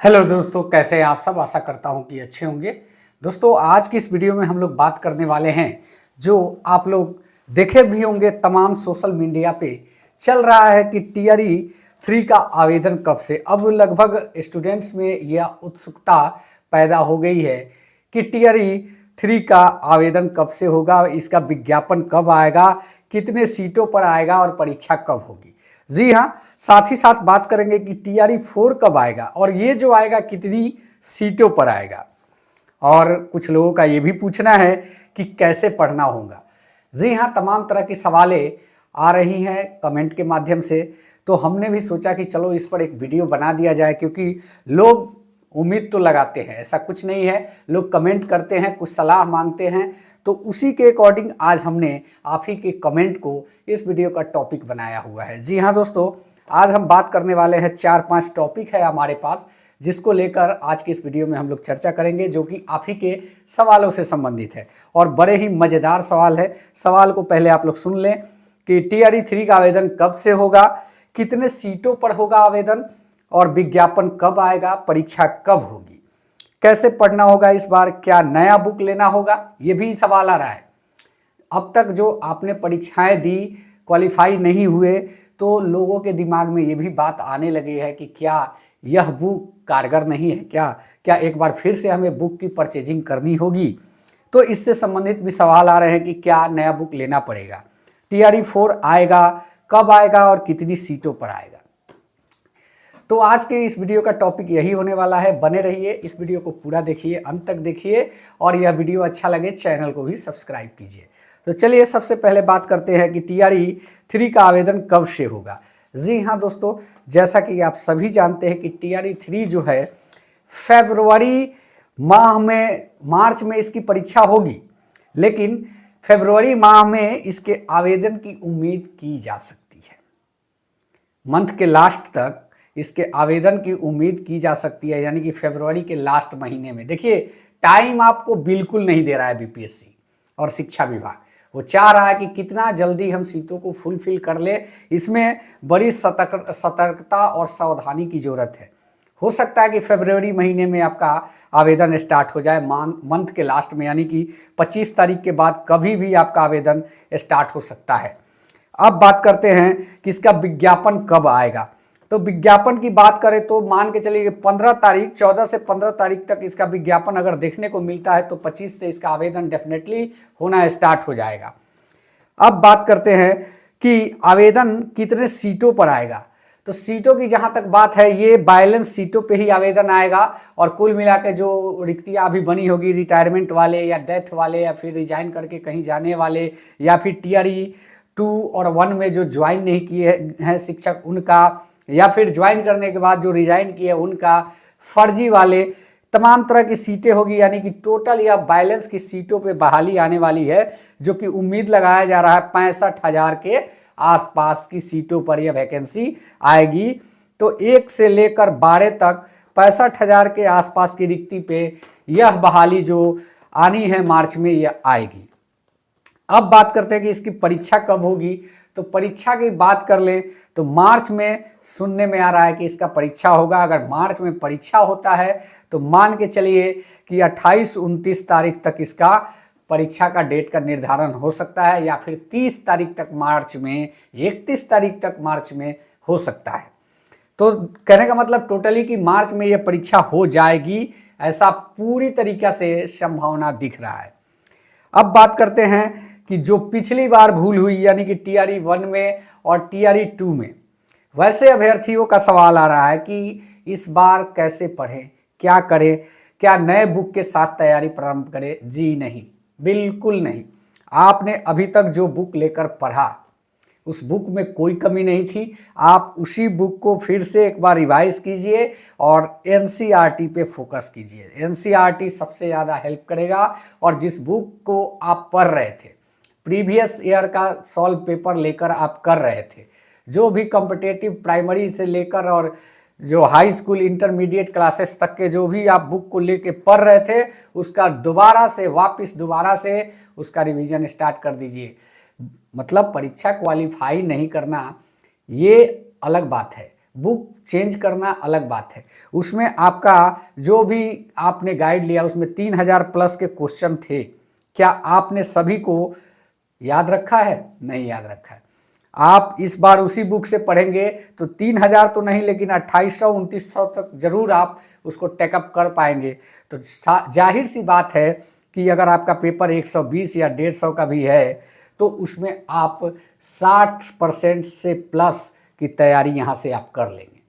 Hello दोस्तों, कैसे हैं आप सब। आशा करता हूं कि अच्छे होंगे। दोस्तों, आज की इस वीडियो में हम लोग बात करने वाले हैं जो आप लोग देखे भी होंगे, तमाम सोशल मीडिया पे चल रहा है कि टीआरई 3 का आवेदन कब से। अब लगभग स्टूडेंट्स में यह उत्सुकता पैदा हो गई है कि टीआरई 3 का आवेदन कब से होगा, इसका विज्ञापन कब आएगा, कितने सीटों पर आएगा और परीक्षा कब होगी। जी हाँ, साथ ही साथ बात करेंगे कि टीआरई 4 कब आएगा और ये जो आएगा कितनी सीटों पर आएगा। और कुछ लोगों का ये भी पूछना है कि कैसे पढ़ना होगा। जी हाँ, तमाम तरह की सवालें आ रही हैं कमेंट के माध्यम से, तो हमने भी सोचा कि चलो इस पर एक वीडियो बना दिया जाए, क्योंकि लोग उम्मीद तो लगाते हैं, ऐसा कुछ नहीं है, लोग कमेंट करते हैं, कुछ सलाह मांगते हैं, तो उसी के अकॉर्डिंग आज हमने आप ही के कमेंट को इस वीडियो का टॉपिक बनाया हुआ है। जी हाँ दोस्तों, आज हम बात करने वाले हैं 4-5 टॉपिक है हमारे पास, जिसको लेकर आज की इस वीडियो में हम लोग चर्चा करेंगे, जो कि आप ही के सवालों से संबंधित है और बड़े ही मज़ेदार सवाल है। सवाल को पहले आप लोग सुन लें कि टीआरई 3 का आवेदन कब से होगा, कितने सीटों पर होगा आवेदन और विज्ञापन कब आएगा, परीक्षा कब होगी, कैसे पढ़ना होगा इस बार, क्या नया बुक लेना होगा, ये भी सवाल आ रहा है। अब तक जो आपने परीक्षाएं दी, क्वालिफाई नहीं हुए, तो लोगों के दिमाग में ये भी बात आने लगी है कि क्या यह बुक कारगर नहीं है, क्या एक बार फिर से हमें बुक की परचेजिंग करनी होगी। तो इससे संबंधित भी सवाल आ रहे हैं कि क्या नया बुक लेना पड़ेगा, टीआरई 4 आएगा, कब आएगा और कितनी सीटों पर आएगा। तो आज के इस वीडियो का टॉपिक यही होने वाला है। बने रहिए, इस वीडियो को पूरा देखिए, अंत तक देखिए और यह वीडियो अच्छा लगे चैनल को भी सब्सक्राइब कीजिए। तो चलिए सबसे पहले बात करते हैं कि टीआरई 3 का आवेदन कब से होगा। जी हाँ दोस्तों, जैसा कि आप सभी जानते हैं कि टीआरई 3 जो है फरवरी माह में, मार्च में इसकी परीक्षा होगी, लेकिन फरवरी माह में इसके आवेदन की उम्मीद की जा सकती है। मंथ के लास्ट तक इसके आवेदन की उम्मीद की जा सकती है, यानी कि फरवरी के लास्ट महीने में। देखिए, टाइम आपको बिल्कुल नहीं दे रहा है बीपीएससी और शिक्षा विभाग। वो चाह रहा है कि कितना जल्दी हम सीटों को फुलफिल कर ले। इसमें बड़ी सतर्कता और सावधानी की जरूरत है। हो सकता है कि फरवरी महीने में आपका आवेदन स्टार्ट हो जाए, मंथ के लास्ट में, यानी कि 25 तारीख के बाद कभी भी आपका आवेदन स्टार्ट हो सकता है। अब बात करते हैं कि इसका विज्ञापन कब आएगा। तो विज्ञापन की बात करें तो मान के चलिए 15 तारीख, 14 से 15 तारीख तक इसका विज्ञापन अगर देखने को मिलता है तो 25 से इसका आवेदन डेफिनेटली होना स्टार्ट हो जाएगा। अब बात करते हैं कि आवेदन कितने सीटों पर आएगा। तो सीटों की जहां तक बात है, ये बैलेंस सीटों पे ही आवेदन आएगा और कुल मिला के जो रिक्तियां अभी बनी होगी, रिटायरमेंट वाले या डेथ वाले या फिर रिजाइन करके कहीं जाने वाले या फिर टीआरई 2 और 1 में जो ज्वाइन नहीं किए हैं शिक्षक उनका, या फिर ज्वाइन करने के बाद जो रिजाइन किए उनका, फर्जी वाले, तमाम तरह की सीटें होगी। यानी कि टोटल या बैलेंस की सीटों पे बहाली आने वाली है, जो कि उम्मीद लगाया जा रहा है 65,000 के आसपास की सीटों पर यह वैकेंसी आएगी। तो 1 से लेकर 12 तक 65,000 के आसपास की रिक्ति पे यह बहाली जो आनी है मार्च में, यह आएगी। अब बात करते हैं कि इसकी परीक्षा कब होगी। तो परीक्षा की बात कर लें तो मार्च में सुनने में आ रहा है कि इसका परीक्षा होगा। अगर मार्च में परीक्षा होता है तो मान के चलिए कि 28-29 तारीख तक इसका परीक्षा का डेट का निर्धारण हो सकता है, या फिर 30 तारीख तक मार्च में, 31 तारीख तक मार्च में हो सकता है। तो कहने का मतलब टोटली कि मार्च में यह परीक्षा हो जाएगी, ऐसा पूरी तरीके से संभावना दिख रहा है। अब बात करते हैं कि जो पिछली बार भूल हुई, यानी कि टीआरई 1 में और टीआरई 2 में, वैसे अभ्यर्थियों का सवाल आ रहा है कि इस बार कैसे पढ़ें, क्या करें, क्या नए बुक के साथ तैयारी प्रारंभ करें। जी नहीं, बिल्कुल नहीं। आपने अभी तक जो बुक लेकर पढ़ा उस बुक में कोई कमी नहीं थी। आप उसी बुक को फिर से एक बार रिवाइज कीजिए और एनसीईआरटी पे फोकस कीजिए। एनसीईआरटी सबसे ज़्यादा हेल्प करेगा। और जिस बुक को आप पढ़ रहे थे, प्रीवियस ईयर का सॉल्व पेपर लेकर आप कर रहे थे, जो भी कॉम्पिटिटिव प्राइमरी से लेकर और जो हाई स्कूल इंटरमीडिएट क्लासेस तक के जो भी आप बुक को लेके पढ़ रहे थे, उसका दोबारा से उसका रिवीजन स्टार्ट कर दीजिए। मतलब परीक्षा क्वालिफाई नहीं करना ये अलग बात है, बुक चेंज करना अलग बात है। उसमें आपका जो भी आपने गाइड लिया उसमें 3000 प्लस के क्वेश्चन थे, क्या आपने सभी को याद रखा है? नहीं याद रखा है। आप इस बार उसी बुक से पढ़ेंगे तो 3000 तो नहीं लेकिन 2800-2900 तक जरूर आप उसको टेकअप कर पाएंगे। तो जाहिर सी बात है कि अगर आपका पेपर 120 या 150 का भी है तो उसमें आप 60% से प्लस की तैयारी यहाँ से आप कर लेंगे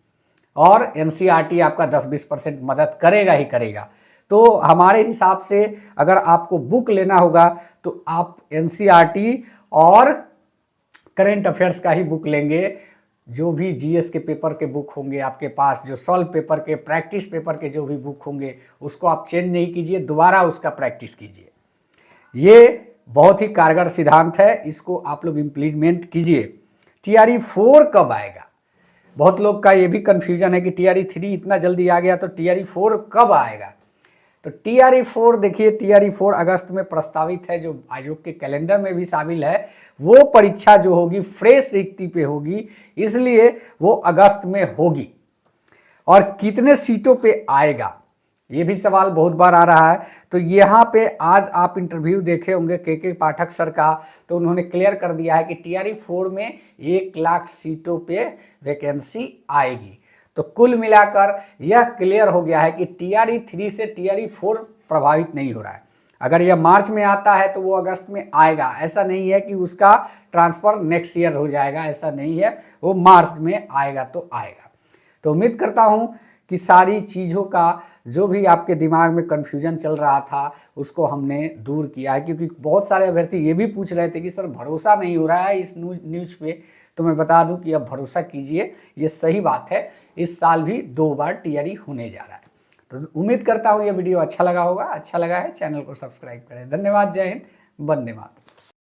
और एनसीईआरटी आपका 10-20% मदद करेगा ही करेगा। तो हमारे हिसाब से अगर आपको बुक लेना होगा तो आप एनसीईआरटी और करंट अफेयर्स का ही बुक लेंगे। जो भी जीएस के पेपर के बुक होंगे आपके पास, जो सॉल्व पेपर के, प्रैक्टिस पेपर के जो भी बुक होंगे उसको आप चेंज नहीं कीजिए, दोबारा उसका प्रैक्टिस कीजिए। ये बहुत ही कारगर सिद्धांत है, इसको आप लोग इम्प्लीमेंट कीजिए। टीआरई 4 कब आएगा? बहुत लोग का ये भी कंफ्यूजन है कि टीआरई 3 इतना जल्दी आ गया तो टीआरई 4 कब आएगा? तो टीआरई 4 देखिए, टीआरई 4 अगस्त में प्रस्तावित है, जो आयोग के कैलेंडर में भी शामिल है। वो परीक्षा जो होगी फ्रेश रिक्ति पे होगी, इसलिए वो अगस्त में होगी। और कितने सीटों पे आएगा ये भी सवाल बहुत बार आ रहा है। तो यहाँ पे आज आप इंटरव्यू देखे होंगे के पाठक सर का, तो उन्होंने क्लियर कर दिया है कि टीआरई 4 में 1 लाख सीटों पे वैकेंसी आएगी। तो कुल मिलाकर यह क्लियर हो गया है कि टीआरई 3 से टीआरई 4 प्रभावित नहीं हो रहा है। अगर यह मार्च में आता है तो वो अगस्त में आएगा, ऐसा नहीं है कि उसका ट्रांसफर नेक्स्ट ईयर हो जाएगा, ऐसा नहीं है, वो मार्च में आएगा तो आएगा। तो उम्मीद करता हूँ कि सारी चीज़ों का जो भी आपके दिमाग में कन्फ्यूजन चल रहा था उसको हमने दूर किया है, क्योंकि बहुत सारे अभ्यर्थी ये भी पूछ रहे थे कि सर भरोसा नहीं हो रहा है इस न्यूज़ पे। तो मैं बता दूं कि अब भरोसा कीजिए, ये सही बात है। इस साल भी 2 बार टीआरई होने जा रहा है। तो उम्मीद करता हूँ ये वीडियो अच्छा लगा होगा। अच्छा लगा है चैनल को सब्सक्राइब करें। धन्यवाद। जय हिंद। वंदे मातरम।